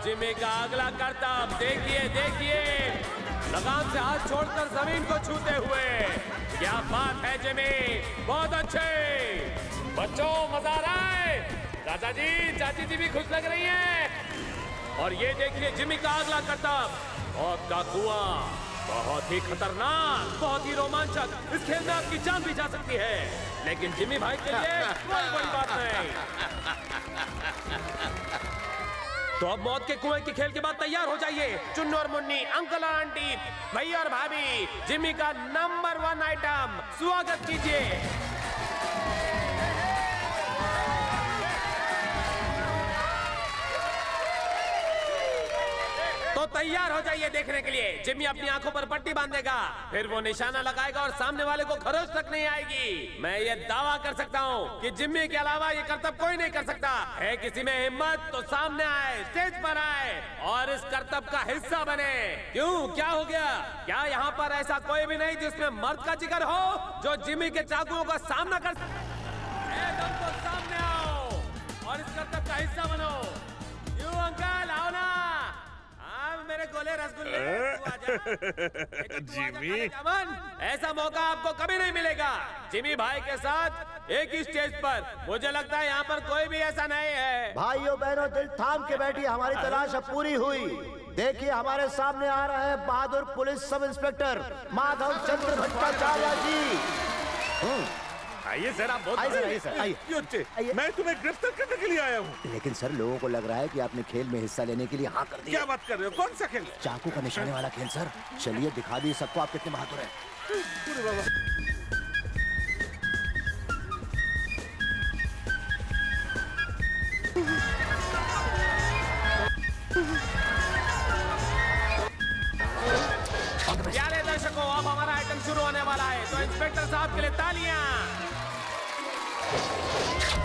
Jimmy का अगला करतब देखिए देखिए, लगाम से हाथ छोड़कर जमीन को छूते हुए। क्या बात है जिमी, बहुत अच्छे। बच्चों मजा आ रहा है। चाचा जी चाची जी भी खुश लग रही हैं। और ये देखिए जिमी का अगला करतब, मौत का कुआं। बहुत ही खतरनाक, बहुत ही रोमांचक। इस खेल में आपकी जान भी जा सकती है, लेकिन जिमी भाई के लिए कोई बड़ी बात नहीं। तो अब मौत के कुएं के खेल के बाद तैयार हो जाइए। चुन्नू और मुन्नी, अंकल और आंटी, भैया और भाभी, जिमी का नंबर 1 आइटम स्वागत कीजिए। तो तैयार हो जाइए देखने के लिए। जिमी अपनी आंखों पर पट्टी बांधेगा, फिर वो निशाना लगाएगा और सामने वाले को खरोच तक नहीं आएगी। मैं ये दावा कर सकता हूँ कि जिमी के अलावा ये करतब कोई नहीं कर सकता है। किसी में हिम्मत तो सामने आए, स्टेज पर आए और इस करतब का हिस्सा बने। क्यों, क्या हो गया? क्या यहाँ पर ऐसा कोई भी नहीं जिसमें मर्द का जिगर हो, जो जिमी के चाकुओं का सामना कर तो सामने आओ और इस करतब का हिस्सा बनो। क्यों अंकल, आओ ना, मेरे गोले रसगुल्ले। जिमी, ऐसा मौका आपको कभी नहीं मिलेगा। जिमी भाई के साथ एक ही स्टेज पर। मुझे लगता है यहाँ पर कोई भी ऐसा नहीं है। भाइयों बहनों, दिल थाम के बैठिए, हमारी तलाश अब पूरी हुई। देखिए हमारे सामने आ रहे हैं बहादुर पुलिस सब इंस्पेक्टर माधव चंद्र भट्टाचार्य जी। आइए सर, आप बहुत आइए सर, आइए। मैं तुम्हें गिरफ्तार करने के लिए आया हूँ। लेकिन सर, लोगों को लग रहा है कि आपने खेल में हिस्सा लेने के लिए हाँ कर दिया। क्या बात कर रहे हो? कौन सा खेल? चाकू का निशाने वाला खेल सर। चलिए दिखा दी सबको आप कितने बहादुर हैं। पूरे बाबा। प्यारे दर्शकों, अब हमारा आइटम शुरू होने वाला है, तो इंस्पेक्टर साहब के लिए तालियां।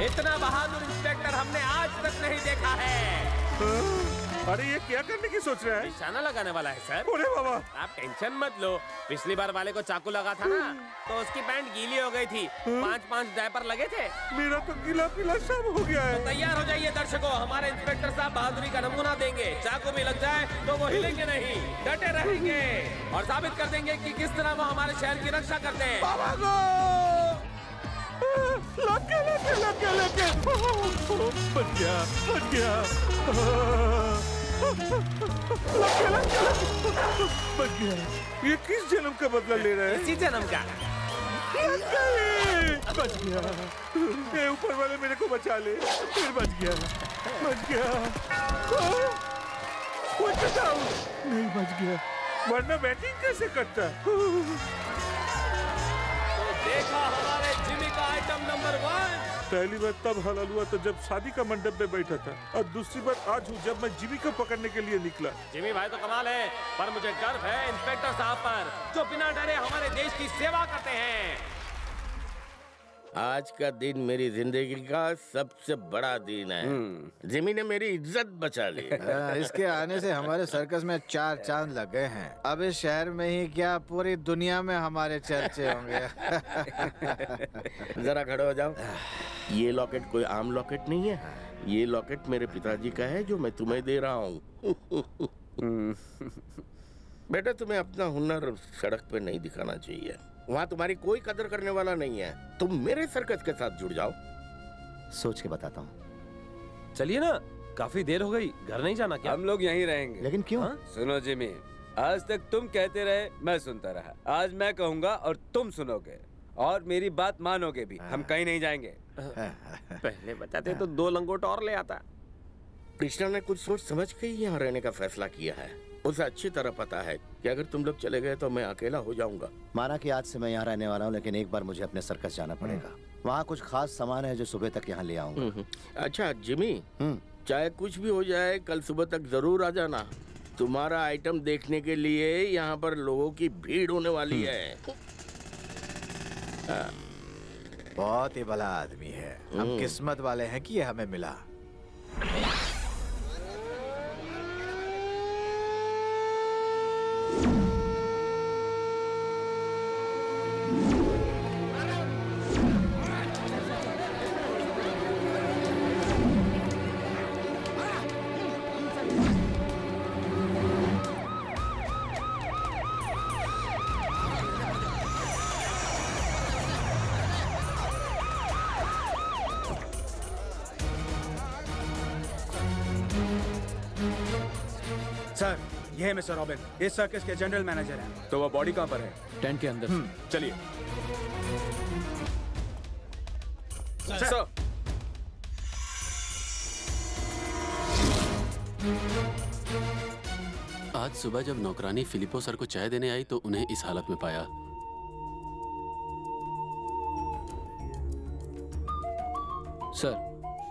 इतना बहादुर इंस्पेक्टर हमने आज तक नहीं देखा है। अरे ये क्या करने की सोच रहा है? निशाना लगाने वाला है सर। अरे बाबा, आप टेंशन मत लो। पिछली बार वाले को चाकू लगा था ना, तो उसकी पैंट गीली हो गई थी। 5-5 डायपर लगे थे। मेरा तो गीला पीला सब हो गया है। तो तैयार हो जाइए दर्शकों, हमारे इंस्पेक्टर साहब बहादुरी का नमूना देंगे। चाकू भी लग जाए तो वो हिलेंगे नहीं, डटे रहेंगे और साबित कर देंगे कि किस तरह वो हमारे शहर की रक्षा करते हैं। बाबा को लगे लगे लगे लगे, बच गया बच गया। लगे लगे लगे, बच गया। ये किस जन्म का बदला ले रहा है? इसी जन्म का। बच गया। ये ऊपर वाले मेरे को बचा ले। फिर बच गया बच गया। नहीं बच गया, वरना बैटिंग कैसे करता? देखा हमारे जिमी का आइटम नंबर 1। पहली बार तब हलाल हुआ तो जब शादी का मंडप में बैठा था, और दूसरी बार आज हूँ जब मैं जिमी को पकड़ने के लिए निकला। जिमी भाई तो कमाल है, पर मुझे गर्व है इंस्पेक्टर साहब पर, जो बिना डरे हमारे देश की सेवा करते हैं। आज का दिन मेरी जिंदगी का सबसे बड़ा दिन है। जिमी ने मेरी इज्जत बचा ली। इसके आने से हमारे सर्कस में 4 चांद लग गए हैं। अब इस शहर में ही क्या, पूरी दुनिया में हमारे चर्चे होंगे। जरा खड़े हो जाओ। ये लॉकेट कोई आम लॉकेट नहीं है। ये लॉकेट मेरे पिताजी का है, जो मैं तुम्हें दे रहा हूँ। बेटा, तुम्हें अपना हुनर सड़क पे नहीं दिखाना चाहिए। वहाँ तुम्हारी कोई कदर करने वाला नहीं है। तुम मेरे सर्कस के साथ जुड़ जाओ। सोच के बताता हूँ। चलिए ना, काफी देर हो गई, घर नहीं जाना क्या? हम लोग यहीं रहेंगे। लेकिन क्यों? सुनो जिमी, आज तक तुम कहते रहे, मैं सुनता रहा। आज मैं कहूँगा और तुम सुनोगे, और मेरी बात मानोगे भी। हम कहीं नहीं जाएंगे। पहले बताते तो 2 लंगोट और ले आता। कृष्णा ने कुछ सोच समझ के ही यहाँ रहने का फैसला किया है। उसे अच्छी तरह पता है कि अगर तुम लोग चले गए तो मैं अकेला हो जाऊंगा। माना कि आज से मैं यहाँ रहने वाला हूँ, लेकिन एक बार मुझे अपने सर्कस जाना पड़ेगा। वहाँ कुछ खास सामान है जो सुबह तक यहाँ ले आऊंगा। अच्छा जिमी, चाहे कुछ भी हो जाए, कल सुबह तक जरूर आ जाना। तुम्हारा आइटम देखने के लिए यहाँ पर लोगों की भीड़ होने वाली है। बहुत ही भला आदमी है। हम किस्मत वाले हैं कि ये हमें मिला। सर, ये है मिस्टर रॉबिन, इस सर्कस के जनरल मैनेजर हैं। तो वो बॉडी कहाँ पर है? टेंट के अंदर। चलिए। सर। आज सुबह जब नौकरानी फिलिपो सर को चाय देने आई तो उन्हें इस हालत में पाया। सर,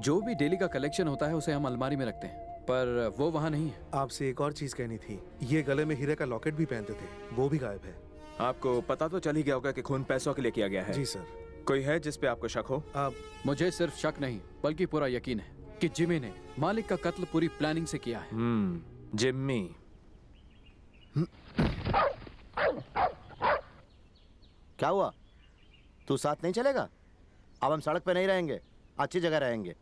जो भी डेली का कलेक्शन होता है उसे हम अलमारी में रखते हैं, पर वो वहाँ नहीं है। आपसे एक और चीज कहनी थी, ये गले में हीरे का लॉकेट भी पहनते थे, वो भी गायब है। आपको पता तो चल ही गया होगा कि खून पैसों के लिए किया गया है। जी सर। कोई है जिस पे आपको शक हो? मुझे सिर्फ शक नहीं बल्कि पूरा यकीन है कि जिमी ने मालिक का कत्ल पूरी प्लानिंग से किया है। जिम्मी। क्या हुआ? तू साथ नहीं चलेगा? अब हम सड़क पे नहीं रहेंगे, अच्छी जगह रहेंगे।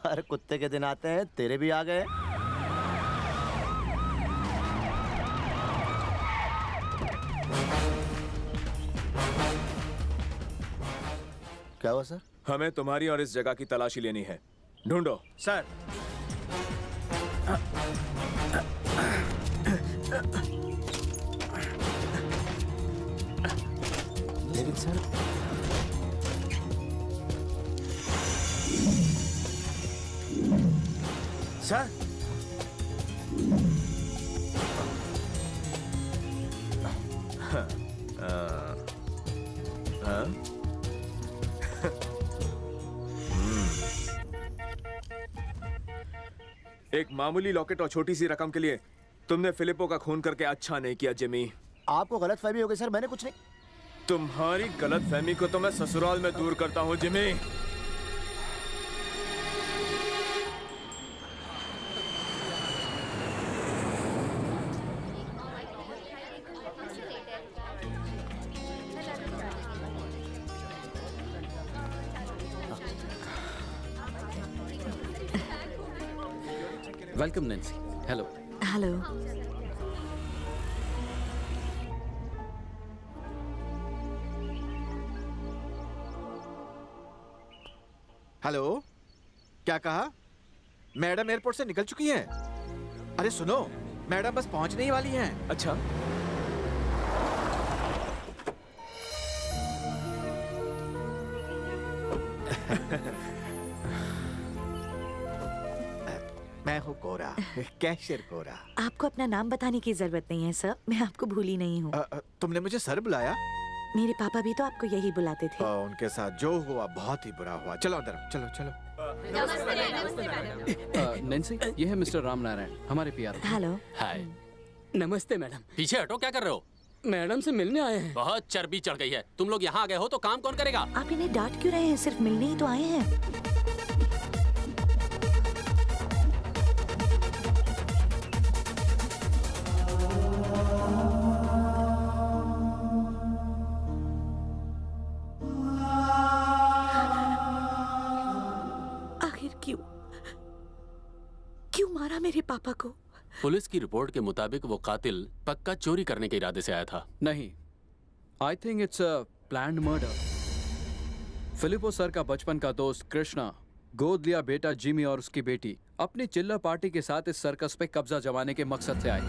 अरे कुत्ते के दिन आते हैं, तेरे भी आ गए। क्या हुआ सर? हमें तुम्हारी और इस जगह की तलाशी लेनी है। ढूंढो। सर, लेकिन सर, सर, एक मामूली लॉकेट और छोटी सी रकम के लिए तुमने फिलिपो का खून करके अच्छा नहीं किया जिमी। आपको गलतफहमी हो गई सर, मैंने कुछ नहीं। तुम्हारी गलतफहमी को तो मैं ससुराल में दूर करता हूँ Jimmy. Welcome Nancy. Hello. Hello. Hello, क्या कहा? मैडम एयरपोर्ट से निकल चुकी हैं। अरे सुनो, मैडम बस पहुंचने ही वाली हैं। अच्छा। मैं हूँ कोरा, कैशियर कोरा। आपको अपना नाम बताने की जरूरत नहीं है सर, मैं आपको भूली नहीं हूँ। तुमने मुझे सर बुलाया? मेरे पापा भी तो आपको यही बुलाते थे। उनके साथ जो हुआ बहुत ही बुरा हुआ। चलो अंदर, चलो चलो। नैन्सी, ये है मिस्टर राम नारायण, हमारे पीआर। हेलो। हाय। नमस्ते मैडम। पीछे हटो, क्या कर रहे हो? मैडम से मिलने आए हैं। बहुत चर्बी चढ़ गई है। तुम लोग यहाँ आ गए हो तो काम कौन करेगा? आप इन्हें डांट क्यों रहे हैं? सिर्फ मिलने ही तो आए हैं। आखिर क्यों मारा मेरे पापा को? पुलिस की रिपोर्ट के मुताबिक वो कातिल पक्का चोरी करने के इरादे से आया था। नहीं, I think it's a planned murder. Filippo sir का बचपन का दोस्त कृष्णा गोद लिया बेटा जिमी और उसकी बेटी अपनी चिल्ला पार्टी के साथ इस सर्कस पे कब्जा जमाने के मकसद से आए थे।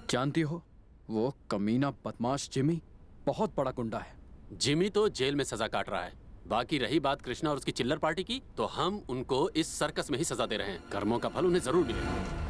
जानती हो, वो कमीना बदमाश जिमी बहुत बड़ा गुंडा है। जिमी तो जेल में सजा काट रहा है। बाकी रही बात कृष्णा और उसकी चिल्लर पार्टी की, तो हम उनको इस सर्कस में ही सजा दे रहे हैं। कर्मों का फल उन्हें जरूर मिलेगा।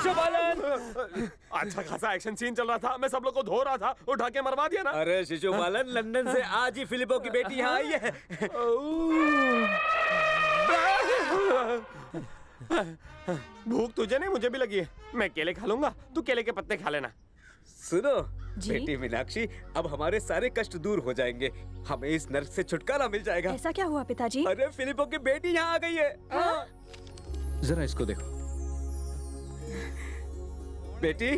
शिशुपालन। अच्छा खासा एक्शन सीन चल रहा था, मैं सब लोग को धो रहा था, उठा के मरवा दिया ना। अरे शिशुपालन, लंदन से आज ही फिलिपो की बेटी यहाँ आई है। भूख तुझे नहीं, मुझे भी लगी है। मैं केले खा लूंगा, तू केले के पत्ते खा लेना। सुनो जी? बेटी मीनाक्षी, अब हमारे सारे कष्ट दूर हो जाएंगे, हमें इस नर्क से छुटकारा मिल जाएगा। ऐसा क्या हुआ पिताजी? अरे फिलिपो की बेटी यहाँ आ गई है। हाँ। जरा इसको देखो। बेटी,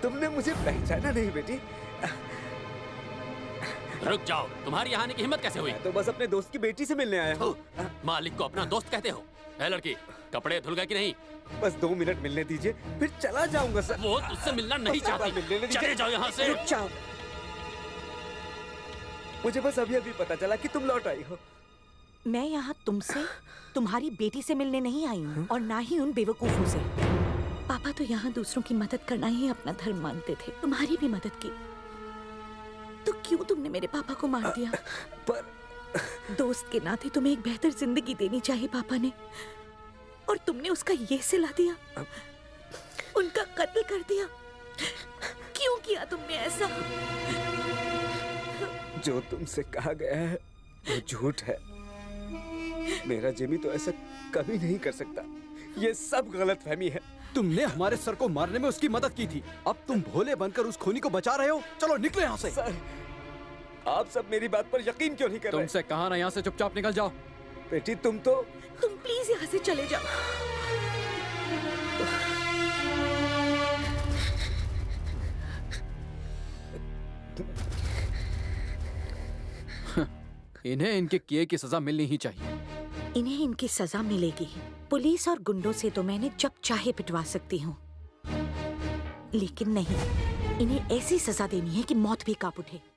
तुमने मुझे पहचाना नहीं बेटी? रुक जाओ, तुम्हारी यहाँ आने की हिम्मत कैसे हुई? मैं तो बस अपने दोस्त की बेटी से मिलने आया हूँ। मालिक को अपना दोस्त कहते हो? है लड़की, कपड़े धुल गए कि नहीं? बस 2 मिनट मिलने दीजिए, फिर चला जाऊंगा सर। वो तुझसे मिलना नहीं चाहती। चले जाओ यहाँ से। रुक जाओ। मुझे बस अभी अभी पता चला कि तुम लौट आई हो। मैं यहाँ तुमसे, तुम्हारी बेटी से मिलने नहीं आई हूँ, और ना ही उन बेवकूफों से। पापा तो यहाँ दूसरों की मदद करना ही अपना धर्म मानते थे, तुम्हारी भी मदद की। तो क्यों तुमने मेरे पापा को मार दिया? पर दोस्त के नाते तुम्हें एक बेहतर जिंदगी देनी चाहिए पापा ने, और तुमने उसका ये सिला दिया, उनका कत्ल कर दिया। क्यों किया तुमने ऐसा? जो तुमसे कहा गया है वो झूठ है। मेरा जिमी तो ऐसा कभी नहीं कर सकता। ये सब गलतफहमी है। तुमने हमारे सर को मारने में उसकी मदद की थी, अब तुम भोले बनकर उस खूनी को बचा रहे हो। चलो निकलो यहाँ से। सर, आप सब मेरी बात पर यकीन क्यों नहीं कर रहे? तुमसे कहा ना, यहाँ से चुपचाप निकल जाओ। बेटी तुम प्लीज यहाँ से चले जाओ। इन्हें इनके किए की सजा मिलनी ही चाहिए। इन्हें इनकी सजा मिलेगी। पुलिस और गुंडों से तो मैंने जब चाहे पिटवा सकती हूँ, लेकिन नहीं, इन्हें ऐसी सजा देनी है कि मौत भी कांप उठे।